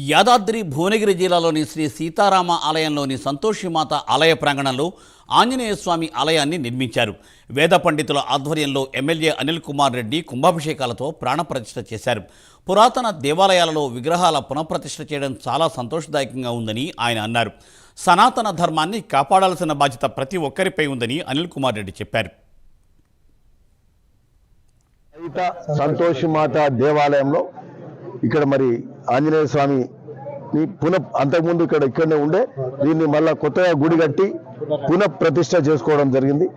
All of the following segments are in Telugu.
యాదాద్రి భువనగిరి జిల్లాలోని శ్రీ సీతారామ ఆలయంలోని సంతోషిమాత ఆలయ ప్రాంగణంలో ఆంజనేయ స్వామి ఆలయాన్ని నిర్మించారు. వేద పండితుల ఆధ్వర్యంలో ఎమ్మెల్యే అనిల్ కుమార్ రెడ్డి కుంభాభిషేకాలతో ప్రాణప్రతిష్ఠ చేశారు. పురాతన దేవాలయాలలో విగ్రహాల పునఃప్రతిష్ఠ చేయడం చాలా సంతోషదాయకంగా ఉందని ఆయన అన్నారు. సనాతన ధర్మాన్ని కాపాడాల్సిన బాధ్యత ప్రతి ఒక్కరిపై ఉందని అనిల్ కుమార్ రెడ్డి చెప్పారు. సంతోషిమాత దేవాలయంలో ఇక్కడ మరి ఆంజనేయ స్వామి అంతకుముందు ఇక్కడనే ఉండే దీన్ని మళ్ళా కొత్తగా గుడి కట్టి పునఃప్రతిష్ఠ చేసుకోవడం జరిగింది.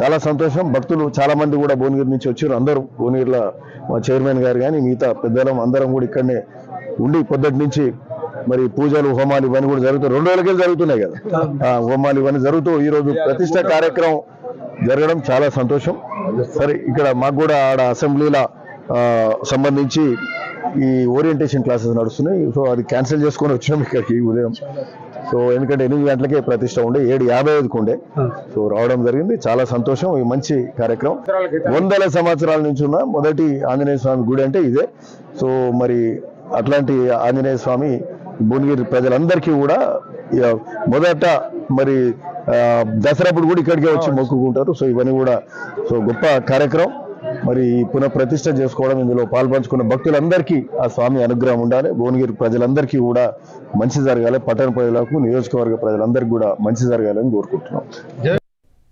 చాలా సంతోషం. భక్తులు చాలా మంది కూడా భువనగిరి నుంచి వచ్చారు. అందరూ భువనగిరిలో మా చైర్మన్ గారు కానీ మిగతా పెద్దలం అందరం కూడా ఇక్కడనే ఉండి పొద్దుటి నుంచి మరి పూజలు హోమాలు ఇవన్నీ కూడా జరుగుతాయి. 2 రోజులకే జరుగుతున్నాయి కదా హోమాలు ఇవన్నీ జరుగుతూ ఈరోజు ప్రతిష్ఠ కార్యక్రమం జరగడం చాలా సంతోషం. సరే ఇక్కడ మాకు కూడా ఆడ అసెంబ్లీల సంబంధించి ఈ ఓరియంటేషన్ క్లాసెస్ నడుస్తున్నాయి. సో అది క్యాన్సిల్ చేసుకొని వచ్చినాం ఇక్కడికి ఉదయం. సో ఎందుకంటే 8 గంటలకే ప్రతిష్ట ఉండే 7:55కు ఉండే. సో రావడం జరిగింది. చాలా సంతోషం. ఈ మంచి కార్యక్రమం. 100 సంవత్సరాల నుంచి ఉన్న మొదటి ఆంజనేయ స్వామి గుడి అంటే ఇదే. సో మరి అట్లాంటి ఆంజనేయ స్వామి భువనగిరి ప్రజలందరికీ కూడా మొదట మరి దసరాప్పుడు కూడా ఇక్కడికే వచ్చి మొక్కుకుంటారు. సో ఇవన్నీ కూడా సో గొప్ప కార్యక్రమం. మరి పునఃప్రతిష్ఠ చేసుకోవడం, ఇందులో పాల్పంచుకున్న భక్తులందరికీ ఆ స్వామి అనుగ్రహం ఉండాలి. భువనగిరి ప్రజలందరికీ కూడా మంచి జరగాలి. పట్టణ ప్రజలకు, నియోజకవర్గ ప్రజలందరికీ కూడా మంచి జరగాలని కోరుకుంటున్నాం.